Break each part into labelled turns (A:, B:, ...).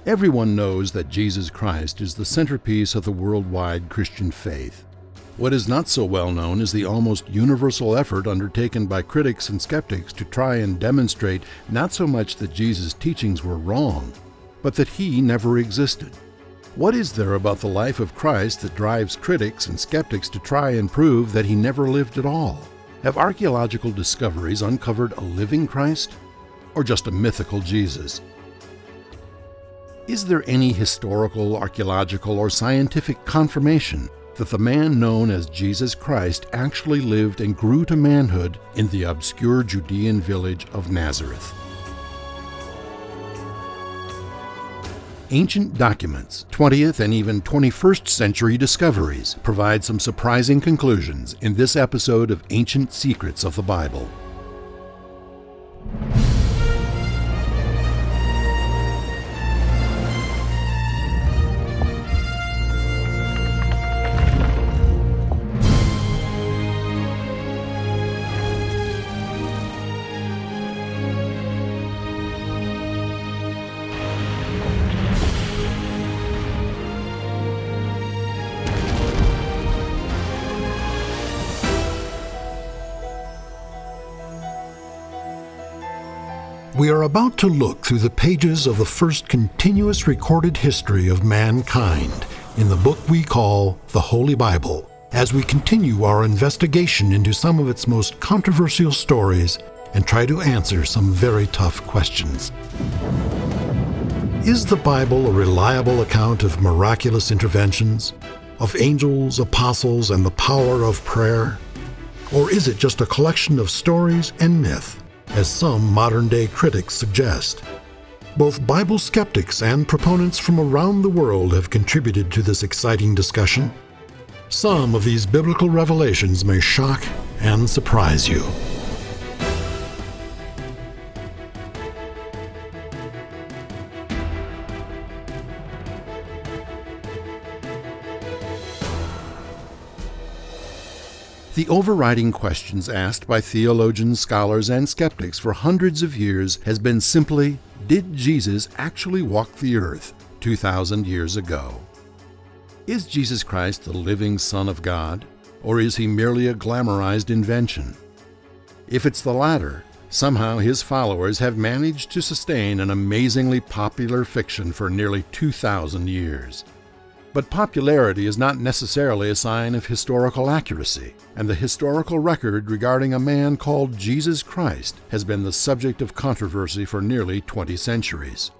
A: Everyone knows that Jesus Christ is the centerpiece of the worldwide Christian faith. What is not so well known is the almost universal effort undertaken by critics and skeptics to try and demonstrate not so much that Jesus' teachings were wrong, but that he never existed. What is there about the life of Christ that drives critics and skeptics to try and prove that he never lived at all? Have archaeological discoveries uncovered a living Christ, or just a mythical Jesus? Is there any historical, archaeological, or scientific confirmation that the man known as Jesus Christ actually lived and grew to manhood in the obscure Judean village of Nazareth? Ancient documents, 20th and even 21st century discoveries provide some surprising conclusions in this episode of Ancient Secrets of the Bible. We are about to look through the pages of the first continuous recorded history of mankind in the book we call the Holy Bible, as we continue our investigation into some of its most controversial stories and try to answer some very tough questions. Is the Bible a reliable account of miraculous interventions, of angels, apostles, and the power of prayer? Or is it just a collection of stories and myth, as some modern-day critics suggest? Both Bible skeptics and proponents from around the world have contributed to this exciting discussion. Some of these biblical revelations may shock and surprise you. The overriding questions asked by theologians, scholars, and skeptics for hundreds of years has been simply, did Jesus actually walk the earth 2,000 years ago? Is Jesus Christ the living Son of God, or is he merely a glamorized invention? If it's the latter, somehow his followers have managed to sustain an amazingly popular fiction for nearly 2,000 years. But popularity is not necessarily a sign of historical accuracy, and the historical record regarding a man called Jesus Christ has been the subject of controversy for nearly 20 centuries.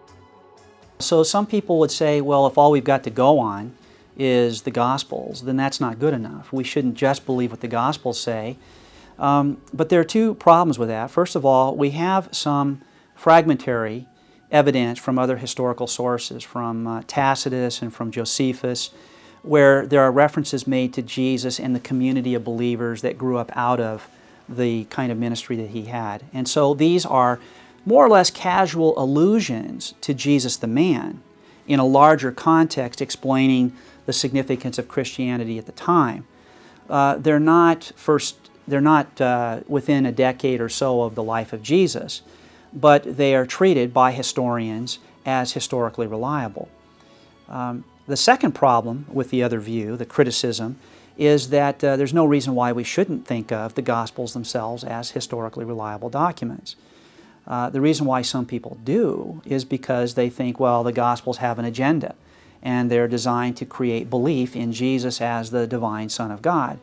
B: So some people would say, well, if all we've got to go on is the Gospels, then that's not good enough. We shouldn't just believe what the Gospels say. But there are two problems with that. First of all, we have some fragmentary evidence from other historical sources, from Tacitus and from Josephus, where there are references made to Jesus and the community of believers that grew up out of the kind of ministry that he had. And so these are more or less casual allusions to Jesus the man in a larger context explaining the significance of Christianity at the time. They're not within a decade or so of the life of Jesus, but they are treated by historians as historically reliable. The second problem with the other view, the criticism, is that there's no reason why we shouldn't think of the Gospels themselves as historically reliable documents. The reason why some people do is because they think, well, the Gospels have an agenda, and they're designed to create belief in Jesus as the divine Son of God.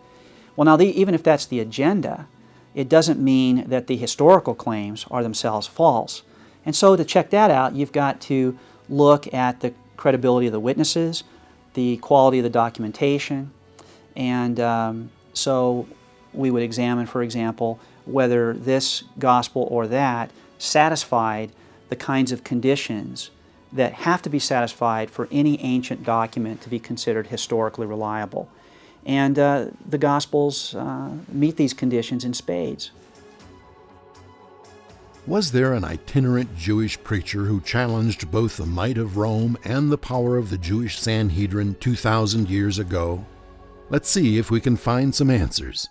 B: Well, now, even if that's the agenda, it doesn't mean that the historical claims are themselves false. And so to check that out, you've got to look at the credibility of the witnesses, the quality of the documentation, and so we would examine, for example, whether this gospel or that satisfied the kinds of conditions that have to be satisfied for any ancient document to be considered historically reliable. And the Gospels meet these conditions in spades.
A: Was there an itinerant Jewish preacher who challenged both the might of Rome and the power of the Jewish Sanhedrin 2,000 years ago? Let's see if we can find some answers.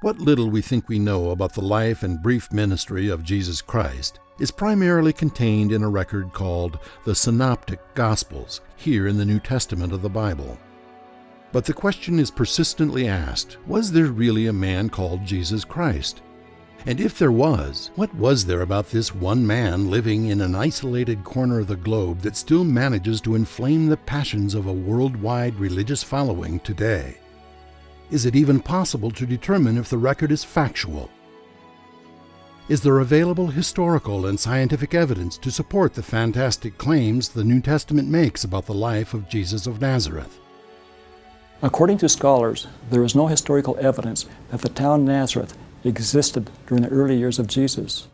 A: What little we think we know about the life and brief ministry of Jesus Christ is primarily contained in a record called the Synoptic Gospels, here in the New Testament of the Bible. But the question is persistently asked, was there really a man called Jesus Christ? And if there was, what was there about this one man living in an isolated corner of the globe that still manages to inflame the passions of a worldwide religious following today? Is it even possible to determine if the record is factual? Is there available historical and scientific evidence to support the fantastic claims the New Testament makes about the life of Jesus of Nazareth?
C: According to scholars, there is no historical evidence that the town Nazareth existed during the early years of Jesus.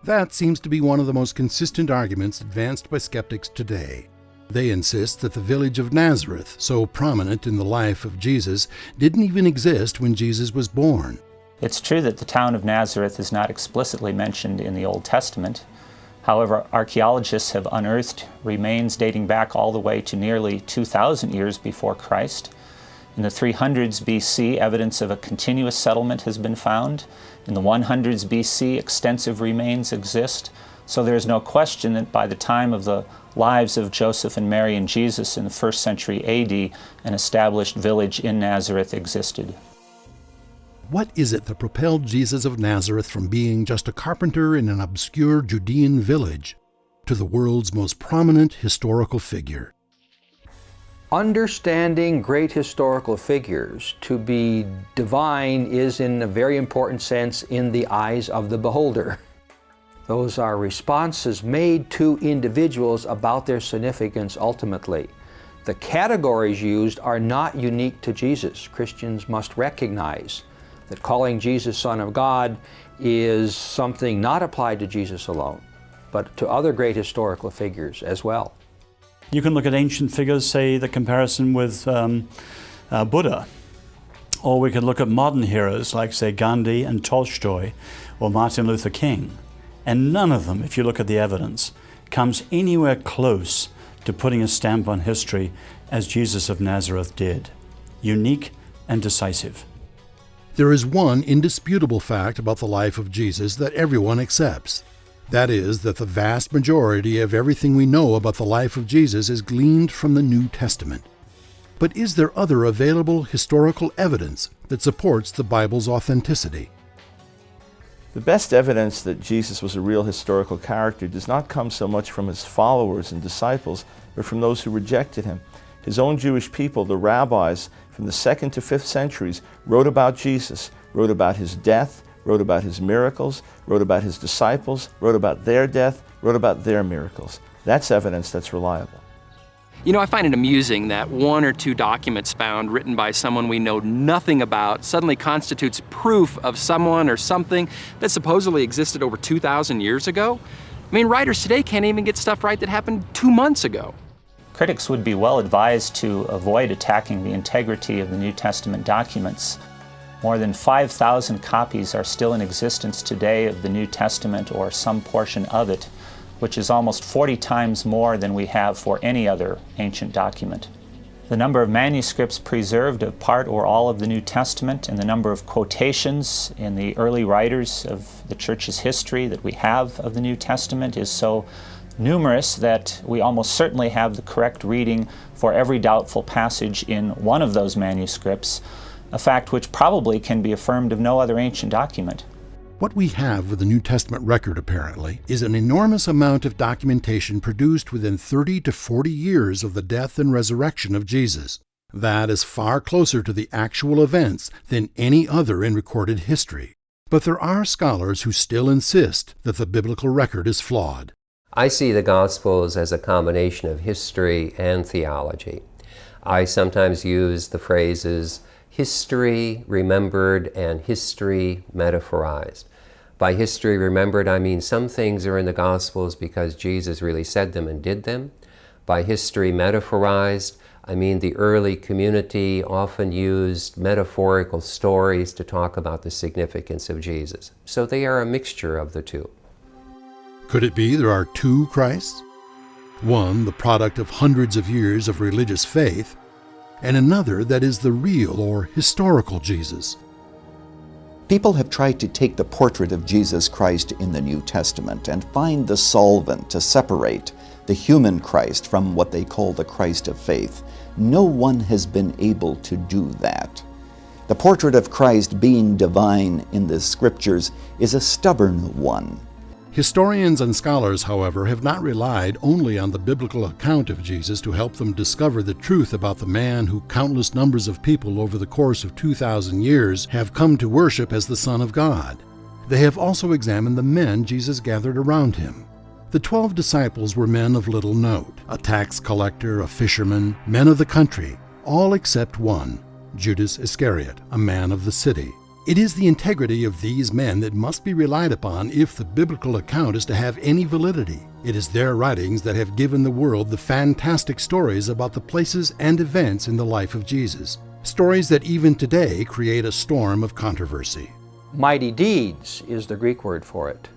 A: That seems to be one of the most consistent arguments advanced by skeptics today. They insist that the village of Nazareth, so prominent in the life of Jesus, didn't even exist when Jesus was born.
D: It's true that the town of Nazareth is not explicitly mentioned in the Old Testament. However, archaeologists have unearthed remains dating back all the way to nearly 2,000 years before Christ. In the 300s BC, evidence of a continuous settlement has been found. In the 100s BC, extensive remains exist. So there is no question that by the time of the lives of Joseph and Mary and Jesus in the 1st century AD, an established village in Nazareth existed.
A: What is it that propelled Jesus of Nazareth from being just a carpenter in an obscure Judean village to the world's most prominent historical figure?
E: Understanding great historical figures to be divine is, in a very important sense, in the eyes of the beholder. Those are responses made to individuals about their significance ultimately. The categories used are not unique to Jesus. Christians must recognize that calling Jesus Son of God is something not applied to Jesus alone, but to other great historical figures as well.
C: You can look at ancient figures, say the comparison with Buddha, or we could look at modern heroes like, say, Gandhi and Tolstoy or Martin Luther King. And none of them, if you look at the evidence, comes anywhere close to putting a stamp on history as Jesus of Nazareth did. Unique and decisive.
A: There is one indisputable fact about the life of Jesus that everyone accepts. That is, that the vast majority of everything we know about the life of Jesus is gleaned from the New Testament. But is there other available historical evidence that supports the Bible's authenticity?
F: The best evidence that Jesus was a real historical character does not come so much from his followers and disciples, but from those who rejected him. His own Jewish people, the rabbis, from the 2nd to 5th centuries, wrote about Jesus, wrote about his death, wrote about his miracles, wrote about his disciples, wrote about their death, wrote about their miracles. That's evidence that's reliable.
G: You know, I find it amusing that 1 or 2 documents found written by someone we know nothing about suddenly constitutes proof of someone or something that supposedly existed over 2,000 years ago. I mean, writers today can't even get stuff right that happened 2 months ago.
D: Critics would be well advised to avoid attacking the integrity of the New Testament documents. More than 5,000 copies are still in existence today of the New Testament or some portion of it, which is almost 40 times more than we have for any other ancient document. The number of manuscripts preserved of part or all of the New Testament and the number of quotations in the early writers of the Church's history that we have of the New Testament is so numerous that we almost certainly have the correct reading for every doubtful passage in one of those manuscripts, a fact which probably can be affirmed of no other ancient document.
A: What we have with the New Testament record, apparently, is an enormous amount of documentation produced within 30 to 40 years of the death and resurrection of Jesus. That is far closer to the actual events than any other in recorded history. But there are scholars who still insist that the biblical record is flawed.
H: I see the Gospels as a combination of history and theology. I sometimes use the phrases history remembered and history metaphorized. By history remembered, I mean some things are in the Gospels because Jesus really said them and did them. By history metaphorized, I mean the early community often used metaphorical stories to talk about the significance of Jesus. So they are a mixture of the two.
A: Could it be there are 2 Christs? One, the product of hundreds of years of religious faith, and another that is the real or historical Jesus.
I: People have tried to take the portrait of Jesus Christ in the New Testament and find the solvent to separate the human Christ from what they call the Christ of faith. No one has been able to do that. The portrait of Christ being divine in the Scriptures is a stubborn one.
A: Historians and scholars, however, have not relied only on the biblical account of Jesus to help them discover the truth about the man who countless numbers of people over the course of 2,000 years have come to worship as the Son of God. They have also examined the men Jesus gathered around him. The 12 disciples were men of little note, a tax collector, a fisherman, men of the country, all except one, Judas Iscariot, a man of the city. It is the integrity of these men that must be relied upon if the biblical account is to have any validity. It is their writings that have given the world the fantastic stories about the places and events in the life of Jesus, stories that even today create a storm of controversy.
E: Mighty deeds is the Greek word for it.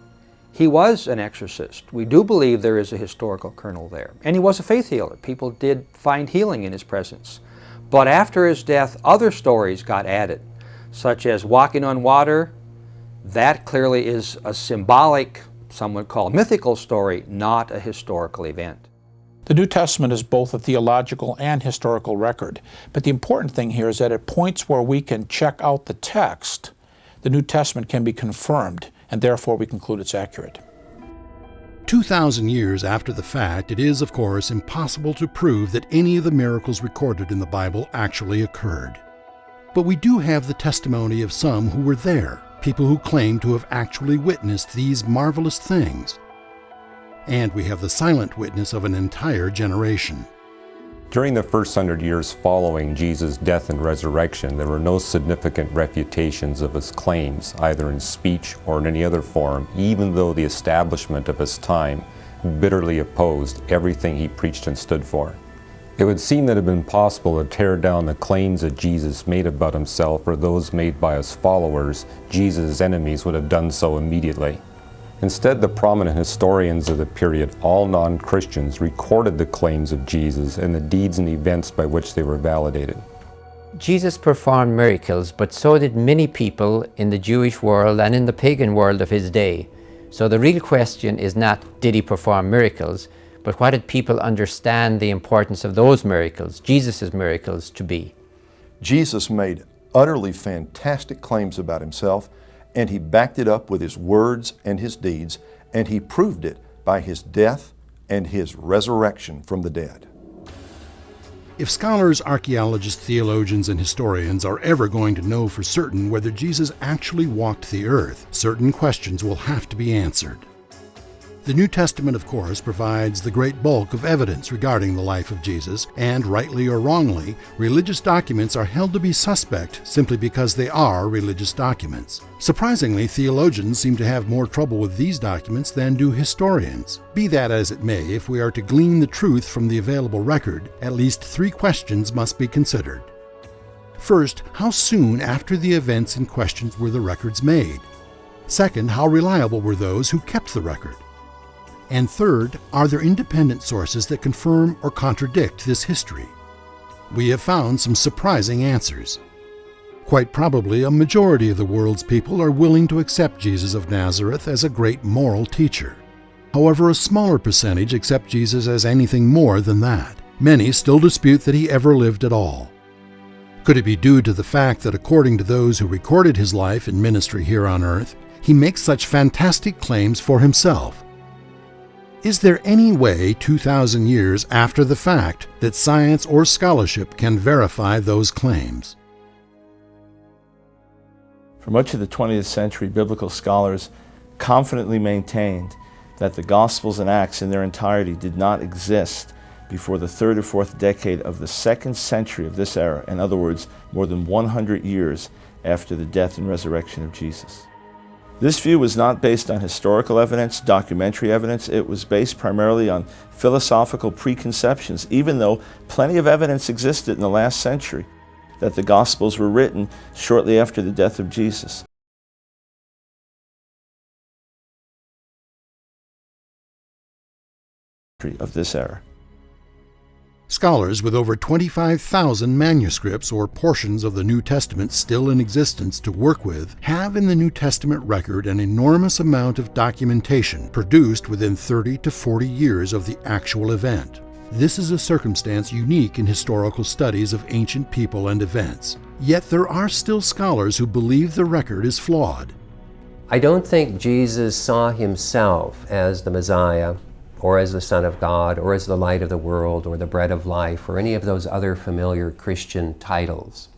E: He was an exorcist. We do believe there is a historical kernel there. And he was a faith healer. People did find healing in his presence. But after his death, other stories got added, such as walking on water. That clearly is a symbolic, some would call mythical story, not a historical event.
J: The New Testament is both a theological and historical record, but the important thing here is that at points where we can check out the text, the New Testament can be confirmed, and therefore we conclude it's accurate.
A: 2,000 years after the fact, it is, of course, impossible to prove that any of the miracles recorded in the Bible actually occurred. But we do have the testimony of some who were there, people who claim to have actually witnessed these marvelous things. And we have the silent witness of an entire generation.
K: During the first 100 years following Jesus' death and resurrection, there were no significant refutations of his claims, either in speech or in any other form, even though the establishment of his time bitterly opposed everything he preached and stood for. It would seem that it had been possible to tear down the claims that Jesus made about himself or those made by his followers. Jesus' enemies would have done so immediately. Instead, the prominent historians of the period, all non-Christians, recorded the claims of Jesus and the deeds and events by which they were validated.
L: Jesus performed miracles, but so did many people in the Jewish world and in the pagan world of his day. So the real question is not, did he perform miracles, but what did people understand the importance of those miracles, Jesus' miracles, to be?
M: Jesus made utterly fantastic claims about himself, and he backed it up with his words and his deeds, and he proved it by his death and his resurrection from the dead.
A: If scholars, archaeologists, theologians, and historians are ever going to know for certain whether Jesus actually walked the earth, certain questions will have to be answered. The New Testament, of course, provides the great bulk of evidence regarding the life of Jesus, and rightly or wrongly, religious documents are held to be suspect simply because they are religious documents. Surprisingly, theologians seem to have more trouble with these documents than do historians. Be that as it may, if we are to glean the truth from the available record, at least 3 questions must be considered. First, how soon after the events in question were the records made? Second, how reliable were those who kept the record? And third, are there independent sources that confirm or contradict this history? We have found some surprising answers. Quite probably a majority of the world's people are willing to accept Jesus of Nazareth as a great moral teacher. However, a smaller percentage accept Jesus as anything more than that. Many still dispute that he ever lived at all. Could it be due to the fact that according to those who recorded his life and ministry here on earth, he makes such fantastic claims for himself? Is there any way 2,000 years after the fact that science or scholarship can verify those claims?
F: For much of the 20th century, biblical scholars confidently maintained that the Gospels and Acts in their entirety did not exist before the 3rd or 4th decade of the 2nd century of this era, in other words, more than 100 years after the death and resurrection of Jesus. This view was not based on historical evidence, documentary evidence. It was based primarily on philosophical preconceptions, even though plenty of evidence existed in the last century that the Gospels were written shortly after the death of Jesus. Of this era.
A: Scholars with over 25,000 manuscripts or portions of the New Testament still in existence to work with have in the New Testament record an enormous amount of documentation produced within 30 to 40 years of the actual event. This is a circumstance unique in historical studies of ancient people and events. Yet there are still scholars who believe the record is flawed.
H: I don't think Jesus saw himself as the Messiah, or as the Son of God, or as the light of the world, or the bread of life, or any of those other familiar Christian titles.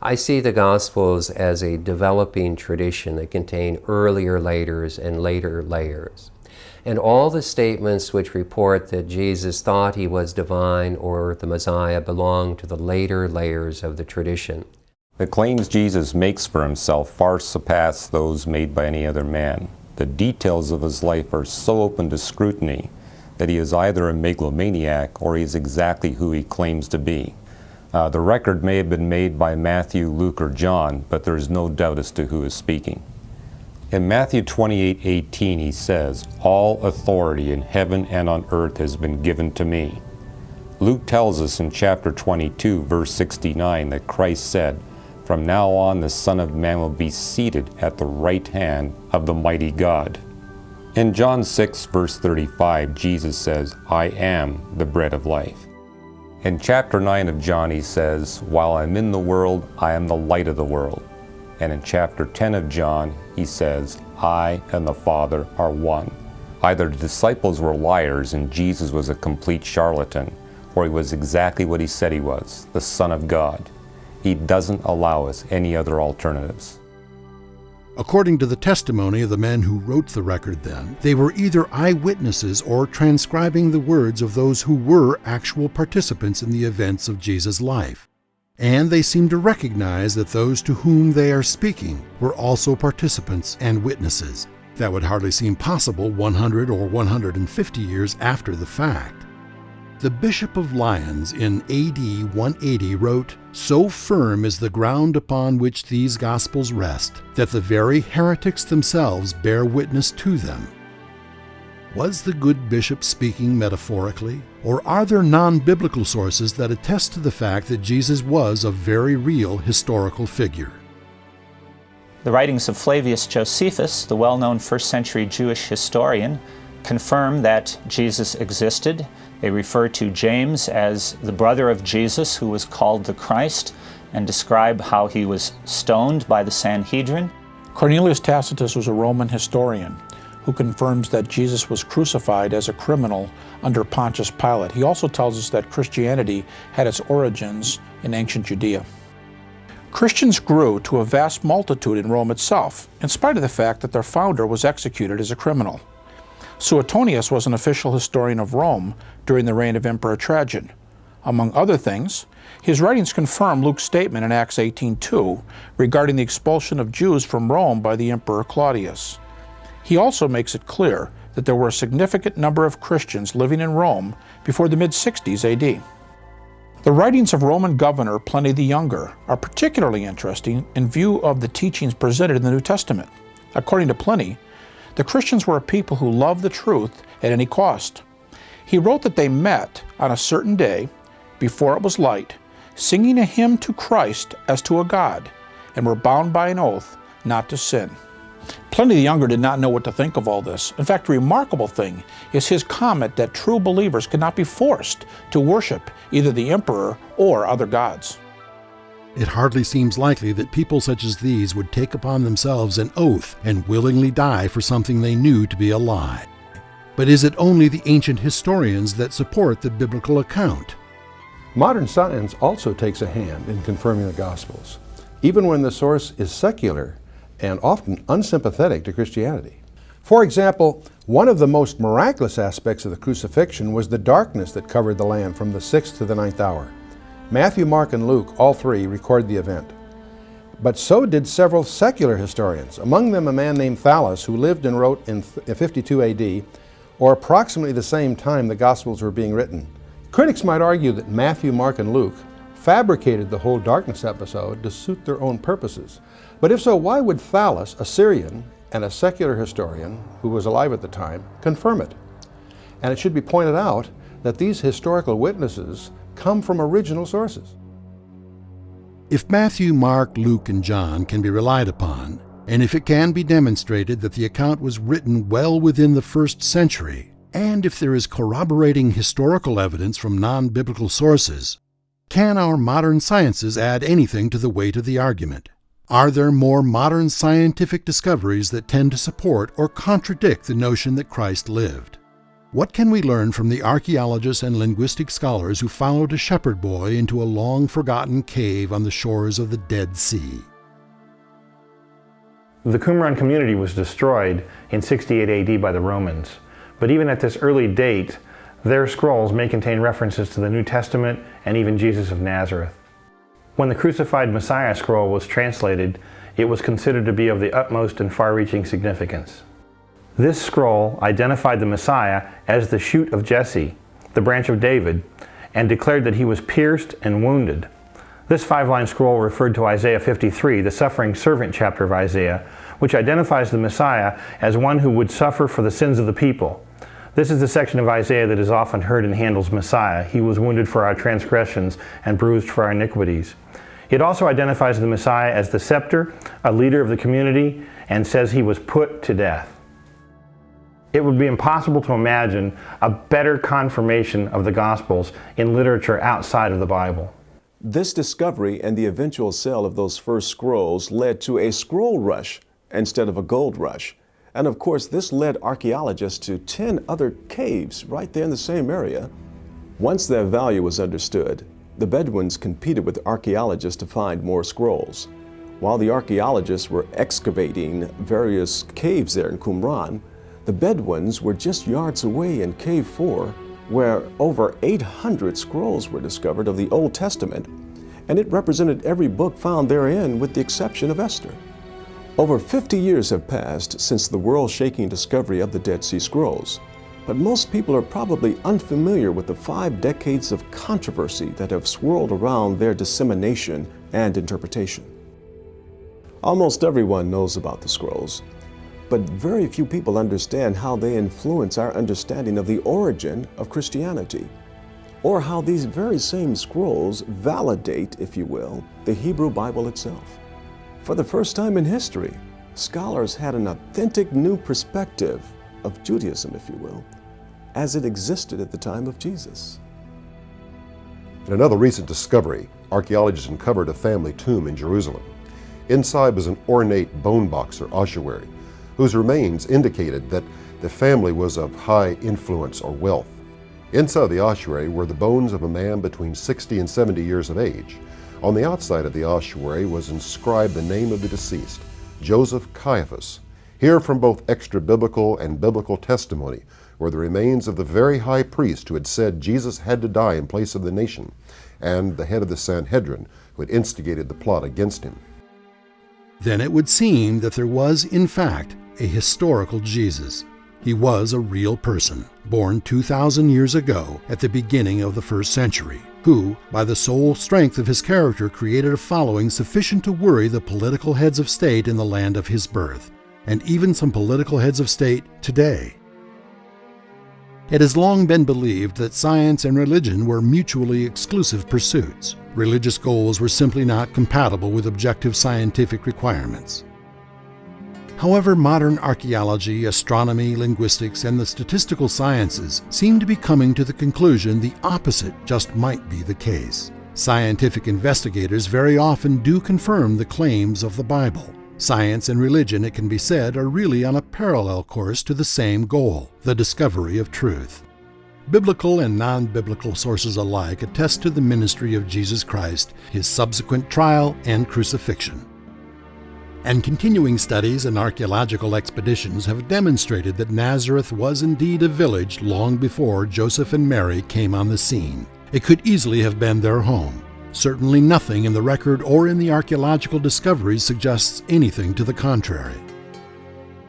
H: I see the Gospels as a developing tradition that contain earlier layers and later layers. And all the statements which report that Jesus thought he was divine or the Messiah belong to the later layers of the tradition.
K: The claims Jesus makes for himself far surpass those made by any other man. The details of his life are so open to scrutiny that he is either a megalomaniac or he is exactly who he claims to be. The record may have been made by Matthew, Luke, or John, but there is no doubt as to who is speaking. In Matthew 28:18 he says, "All authority in heaven and on earth has been given to me." Luke tells us in chapter 22, verse 69, that Christ said, "From now on the Son of Man will be seated at the right hand of the mighty God." In John 6, verse 35, Jesus says, "I am the bread of life." In chapter 9 of John he says, "While I'm in the world, I am the light of the world." And in chapter 10 of John he says, "I and the Father are one." Either the disciples were liars and Jesus was a complete charlatan, or he was exactly what he said he was, the Son of God. He doesn't allow us any other alternatives.
A: According to the testimony of the men who wrote the record then, they were either eyewitnesses or transcribing the words of those who were actual participants in the events of Jesus' life. And they seem to recognize that those to whom they are speaking were also participants and witnesses. That would hardly seem possible 100 or 150 years after the fact. The Bishop of Lyons in AD 180 wrote, "So firm is the ground upon which these Gospels rest, that the very heretics themselves bear witness to them." Was the good bishop speaking metaphorically? Or are there non-biblical sources that attest to the fact that Jesus was a very real historical figure?
D: The writings of Flavius Josephus, the well-known first-century Jewish historian, confirm that Jesus existed. They refer to James as the brother of Jesus, who was called the Christ, and describe how he was stoned by the Sanhedrin.
J: Cornelius Tacitus was a Roman historian who confirms that Jesus was crucified as a criminal under Pontius Pilate. He also tells us that Christianity had its origins in ancient Judea. Christians grew to a vast multitude in Rome itself, in spite of the fact that their founder was executed as a criminal. Suetonius was an official historian of Rome during the reign of Emperor Trajan. Among other things, his writings confirm Luke's statement in Acts 18:2 regarding the expulsion of Jews from Rome by the Emperor Claudius. He also makes it clear that there were a significant number of Christians living in Rome before the mid-60s AD. The writings of Roman governor Pliny the Younger are particularly interesting in view of the teachings presented in the New Testament. According to Pliny, the Christians were a people who loved the truth at any cost. He wrote that they met on a certain day, before it was light, singing a hymn to Christ as to a god, and were bound by an oath not to sin. Pliny the Younger did not know what to think of all this. In fact, a remarkable thing is his comment that true believers could not be forced to worship either the emperor or other gods.
A: It hardly seems likely that people such as these would take upon themselves an oath and willingly die for something they knew to be a lie. But is it only the ancient historians that support the biblical account?
M: Modern science also takes a hand in confirming the Gospels, even when the source is secular and often unsympathetic to Christianity. For example, one of the most miraculous aspects of the crucifixion was the darkness that covered the land from the 6th to the 9th hour. Matthew, Mark, and Luke, all three, record the event. But so did several secular historians, among them a man named Thallus, who lived and wrote in 52 AD, or approximately the same time the Gospels were being written. Critics might argue that Matthew, Mark, and Luke fabricated the whole darkness episode to suit their own purposes. But if so, why would Thallus, a Syrian and a secular historian who was alive at the time, confirm it? And it should be pointed out that these historical witnesses come from original sources.
A: If Matthew, Mark, Luke, and John can be relied upon, and if it can be demonstrated that the account was written well within the first century, and if there is corroborating historical evidence from non-biblical sources, can our modern sciences add anything to the weight of the argument? Are there more modern scientific discoveries that tend to support or contradict the notion that Christ lived? What can we learn from the archaeologists and linguistic scholars who followed a shepherd boy into a long-forgotten cave on the shores of the Dead Sea?
N: The Qumran community was destroyed in 68 AD by the Romans, but even at this early date, their scrolls may contain references to the New Testament and even Jesus of Nazareth. When the crucified Messiah scroll was translated, it was considered to be of the utmost and far-reaching significance. This scroll identified the Messiah as the shoot of Jesse, the branch of David, and declared that he was pierced and wounded. This 5-line scroll referred to Isaiah 53, the suffering servant chapter of Isaiah, which identifies the Messiah as one who would suffer for the sins of the people. This is the section of Isaiah that is often heard in Handel's Messiah. He was wounded for our transgressions and bruised for our iniquities. It also identifies the Messiah as the scepter, a leader of the community, and says he was put to death. It would be impossible to imagine a better confirmation of the Gospels in literature outside of the Bible.
O: This discovery and the eventual sale of those first scrolls led to a scroll rush instead of a gold rush. And of course, this led archaeologists to 10 other caves right there in the same area. Once their value was understood, the Bedouins competed with archaeologists to find more scrolls. While the archaeologists were excavating various caves there in Qumran, the Bedouins were just yards away in Cave 4, where over 800 scrolls were discovered of the Old Testament, and it represented every book found therein with the exception of Esther. Over 50 years have passed since the world-shaking discovery of the Dead Sea Scrolls, but most people are probably unfamiliar with the 5 decades of controversy that have swirled around their dissemination and interpretation. Almost everyone knows about the scrolls, but very few people understand how they influence our understanding of the origin of Christianity, or how these very same scrolls validate, if you will, the Hebrew Bible itself. For the first time in history, scholars had an authentic new perspective of Judaism, if you will, as it existed at the time of Jesus.
M: In another recent discovery, archaeologists uncovered a family tomb in Jerusalem. Inside was an ornate bone box or ossuary, whose remains indicated that the family was of high influence or wealth. Inside the ossuary were the bones of a man between 60 and 70 years of age. On the outside of the ossuary was inscribed the name of the deceased, Joseph Caiaphas. Here, from both extra-biblical and biblical testimony, were the remains of the very high priest who had said Jesus had to die in place of the nation, and the head of the Sanhedrin who had instigated the plot against him.
A: Then it would seem that there was, in fact, a historical Jesus. He was a real person, born 2,000 years ago at the beginning of the first century, who, by the sole strength of his character, created a following sufficient to worry the political heads of state in the land of his birth, and even some political heads of state today. It has long been believed that science and religion were mutually exclusive pursuits. Religious goals were simply not compatible with objective scientific requirements. However, modern archaeology, astronomy, linguistics, and the statistical sciences seem to be coming to the conclusion the opposite just might be the case. Scientific investigators very often do confirm the claims of the Bible. Science and religion, it can be said, are really on a parallel course to the same goal, the discovery of truth. Biblical and non-biblical sources alike attest to the ministry of Jesus Christ, his subsequent trial and crucifixion. And continuing studies and archaeological expeditions have demonstrated that Nazareth was indeed a village long before Joseph and Mary came on the scene. It could easily have been their home. Certainly nothing in the record or in the archaeological discoveries suggests anything to the contrary.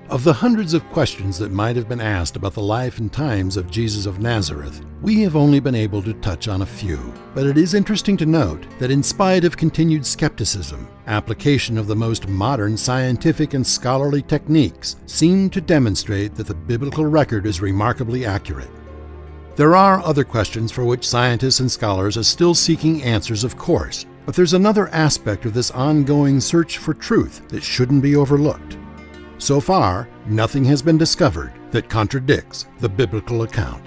A: Of the hundreds of questions that might have been asked about the life and times of Jesus of Nazareth, we have only been able to touch on a few. But it is interesting to note that in spite of continued skepticism, application of the most modern scientific and scholarly techniques seem to demonstrate that the biblical record is remarkably accurate. There are other questions for which scientists and scholars are still seeking answers, of course, but there's another aspect of this ongoing search for truth that shouldn't be overlooked. So far, nothing has been discovered that contradicts the biblical account.